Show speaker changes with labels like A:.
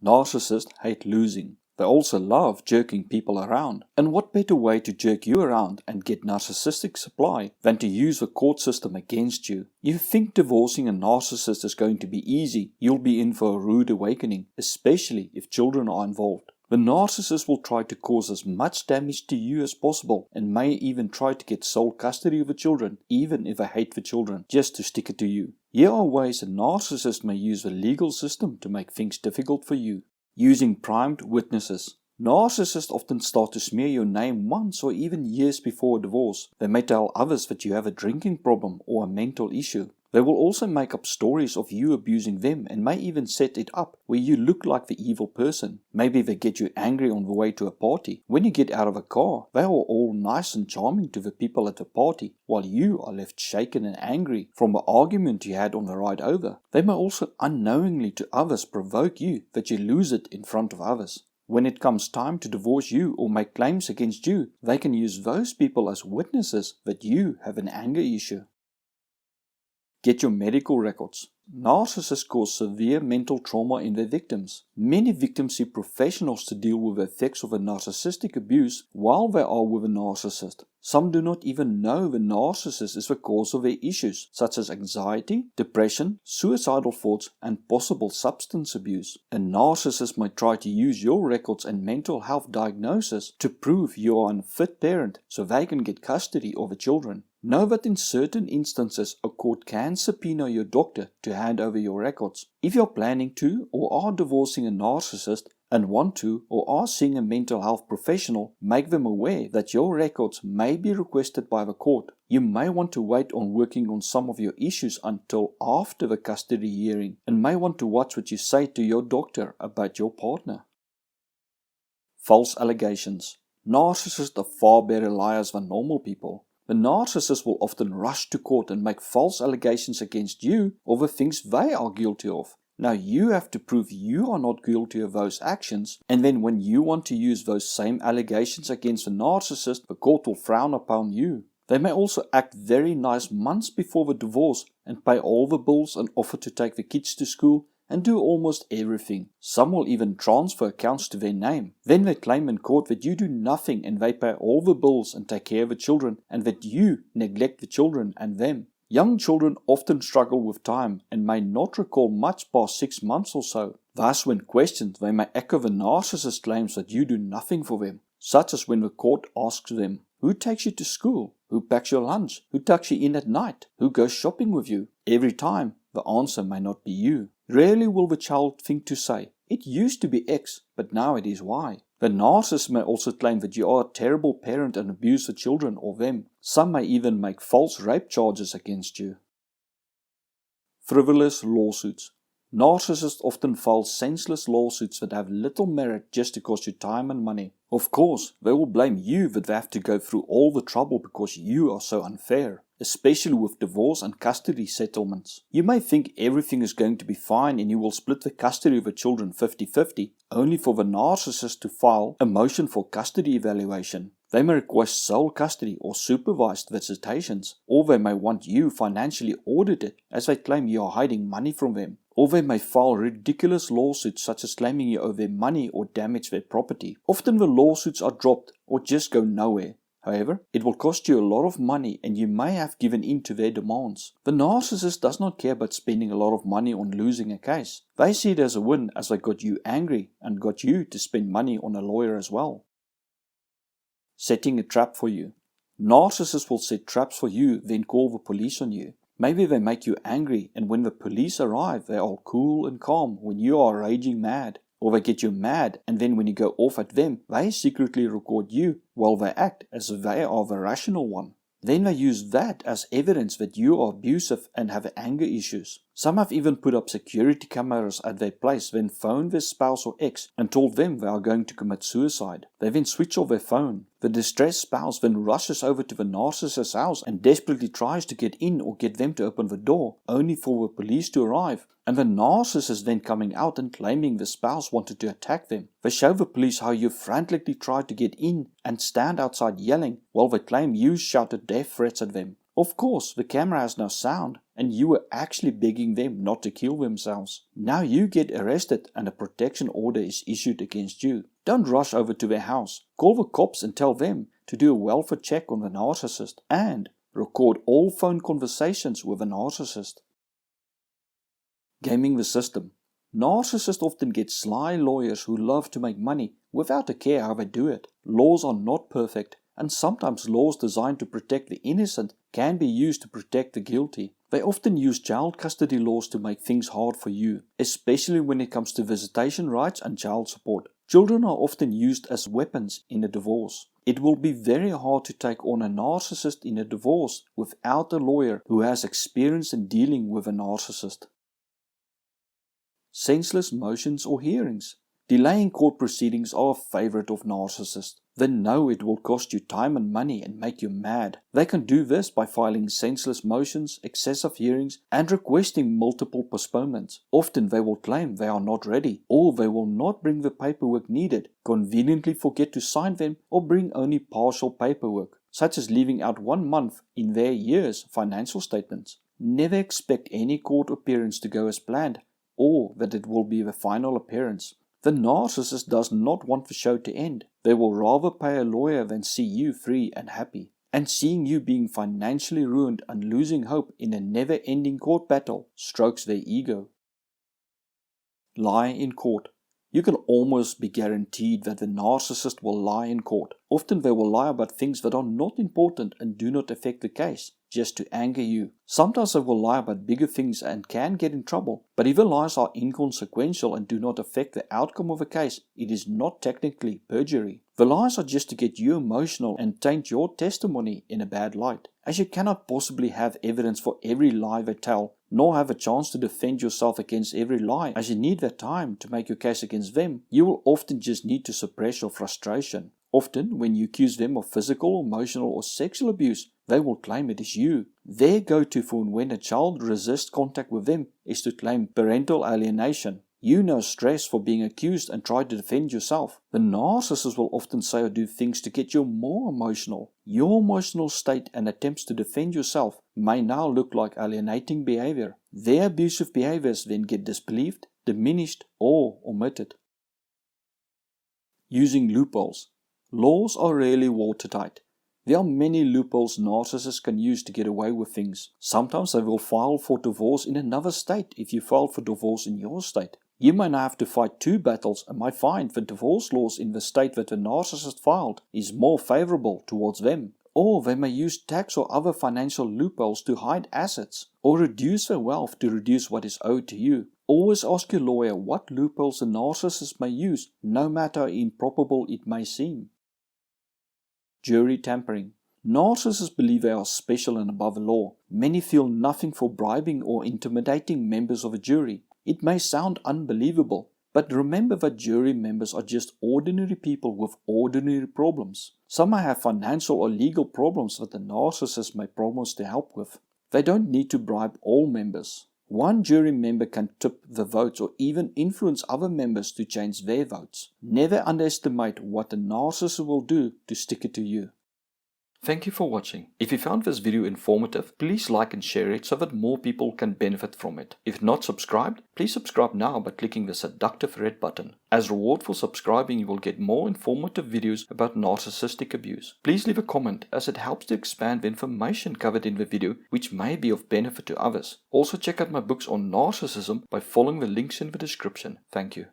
A: Narcissists hate losing. They also love jerking people around. And what better way to jerk you around and get narcissistic supply than to use the court system against you? You think divorcing a narcissist is going to be easy, you'll be in for a rude awakening, especially if children are involved. The narcissist will try to cause as much damage to you as possible and may even try to get sole custody of the children, even if they hate the children, just to stick it to you. Here are ways a narcissist may use the legal system to make things difficult for you. Using primed witnesses. Narcissists often start to smear your name months or even years before a divorce. They may tell others that you have a drinking problem or a mental issue. They will also make up stories of you abusing them and may even set it up where you look like the evil person. Maybe they get you angry on the way to a party. When you get out of a car, they are all nice and charming to the people at the party, while you are left shaken and angry from the argument you had on the ride over. They may also unknowingly to others provoke you that you lose it in front of others. When it comes time to divorce you or make claims against you, they can use those people as witnesses that you have an anger issue. Get your medical records. Narcissists cause severe mental trauma in their victims. Many victims see professionals to deal with the effects of a narcissistic abuse while they are with a narcissist. Some do not even know the narcissist is the cause of their issues, such as anxiety, depression, suicidal thoughts, and possible substance abuse. A narcissist might try to use your records and mental health diagnosis to prove you are an unfit parent so they can get custody of the children. Know that in certain instances, a court can subpoena your doctor to hand over your records. If you're planning to or are divorcing a narcissist and want to or are seeing a mental health professional, make them aware that your records may be requested by the court. You may want to wait on working on some of your issues until after the custody hearing and may want to watch what you say to your doctor about your partner. False allegations. Narcissists are far better liars than normal people. The narcissist will often rush to court and make false allegations against you or the things they are guilty of. Now you have to prove you are not guilty of those actions, and then when you want to use those same allegations against the narcissist, the court will frown upon you. They may also act very nice months before the divorce and pay all the bills and offer to take the kids to school and do almost everything. Some will even transfer accounts to their name. Then they claim in court that you do nothing and they pay all the bills and take care of the children and that you neglect the children and them. Young children often struggle with time and may not recall much past 6 months or so. Thus, when questioned, they may echo the narcissist claims that you do nothing for them, such as when the court asks them, "Who takes you to school? Who packs your lunch? Who tucks you in at night? Who goes shopping with you?" Every time, the answer may not be you. Rarely will the child think to say, "It used to be X, but now it is Y." The narcissist may also claim that you are a terrible parent and abuse the children or them. Some may even make false rape charges against you. Frivolous lawsuits. Narcissists often file senseless lawsuits that have little merit just to cost you time and money. Of course, they will blame you that they have to go through all the trouble because you are so unfair, especially with divorce and custody settlements. You may think everything is going to be fine and you will split the custody of the children 50-50, only for the narcissist to file a motion for custody evaluation. They may request sole custody or supervised visitations, or they may want you financially audited as they claim you are hiding money from them. Or they may file ridiculous lawsuits such as claiming you owe them money or damage their property. Often the lawsuits are dropped or just go nowhere. However, it will cost you a lot of money and you may have given in to their demands. The narcissist does not care about spending a lot of money on losing a case. They see it as a win as they got you angry and got you to spend money on a lawyer as well. Setting a trap for you. Narcissists will set traps for you, then call the police on you. Maybe they make you angry and when the police arrive, they are cool and calm when you are raging mad. Or they get you mad and then when you go off at them, they secretly record you while they act as if they are the rational one. Then they use that as evidence that you are abusive and have anger issues. Some have even put up security cameras at their place, then phoned their spouse or ex and told them they are going to commit suicide. They then switch off their phone. The distressed spouse then rushes over to the narcissist's house and desperately tries to get in or get them to open the door, only for the police to arrive. And the narcissist then coming out and claiming the spouse wanted to attack them. They show the police how you frantically tried to get in and stand outside yelling, while they claim you shouted death threats at them. Of course, the camera has no sound, and you were actually begging them not to kill themselves. Now you get arrested and a protection order is issued against you. Don't rush over to their house. Call the cops and tell them to do a welfare check on the narcissist and record all phone conversations with a narcissist. Gaming the system. Narcissists often get sly lawyers who love to make money without a care how they do it. Laws are not perfect, and sometimes laws designed to protect the innocent can be used to protect the guilty. They often use child custody laws to make things hard for you, especially when it comes to visitation rights and child support. Children are often used as weapons in a divorce. It will be very hard to take on a narcissist in a divorce without a lawyer who has experience in dealing with a narcissist. Senseless motions or hearings. Delaying court proceedings are a favorite of narcissists. They know it will cost you time and money and make you mad. They can do this by filing senseless motions, excessive hearings, and requesting multiple postponements. Often they will claim they are not ready, or they will not bring the paperwork needed, conveniently forget to sign them, or bring only partial paperwork, such as leaving out 1 month in their year's financial statements. Never expect any court appearance to go as planned, or that it will be the final appearance. The narcissist does not want the show to end. They will rather pay a lawyer than see you free and happy. And seeing you being financially ruined and losing hope in a never-ending court battle strokes their ego. Lie in court. You can almost be guaranteed that the narcissist will lie in court. Often they will lie about things that are not important and do not affect the case, just to anger you. Sometimes they will lie about bigger things and can get in trouble, but if the lies are inconsequential and do not affect the outcome of a case, it is not technically perjury. The lies are just to get you emotional and taint your testimony in a bad light. As you cannot possibly have evidence for every lie they tell, nor have a chance to defend yourself against every lie, as you need that time to make your case against them, you will often just need to suppress your frustration. Often, when you accuse them of physical, emotional, or sexual abuse, they will claim it is you. Their go-to for when a child resists contact with them is to claim parental alienation. You know stress for being accused and try to defend yourself. The narcissist will often say or do things to get you more emotional. Your emotional state and attempts to defend yourself may now look like alienating behavior. Their abusive behaviors then get disbelieved, diminished, or omitted. Using loopholes. Laws are rarely watertight. There are many loopholes narcissists can use to get away with things. Sometimes they will file for divorce in another state if you filed for divorce in your state. You may now have to fight 2 battles and might find the divorce laws in the state that the narcissist filed is more favorable towards them. Or they may use tax or other financial loopholes to hide assets, or reduce their wealth to reduce what is owed to you. Always ask your lawyer what loopholes the narcissist may use, no matter how improbable it may seem. Jury tampering. Narcissists believe they are special and above the law. Many feel nothing for bribing or intimidating members of a jury. It may sound unbelievable, but remember that jury members are just ordinary people with ordinary problems. Some may have financial or legal problems that the narcissist may promise to help with. They don't need to bribe all members. One jury member can tip the votes or even influence other members to change their votes. Never underestimate what a narcissist will do to stick it to you. Thank you for watching. If you found this video informative, please like and share it so that more people can benefit from it. If not subscribed, please subscribe now by clicking the seductive red button. As reward for subscribing, you will get more informative videos about narcissistic abuse. Please leave a comment as it helps to expand the information covered in the video, which may be of benefit to others. Also check out my books on narcissism by following the links in the description. Thank you.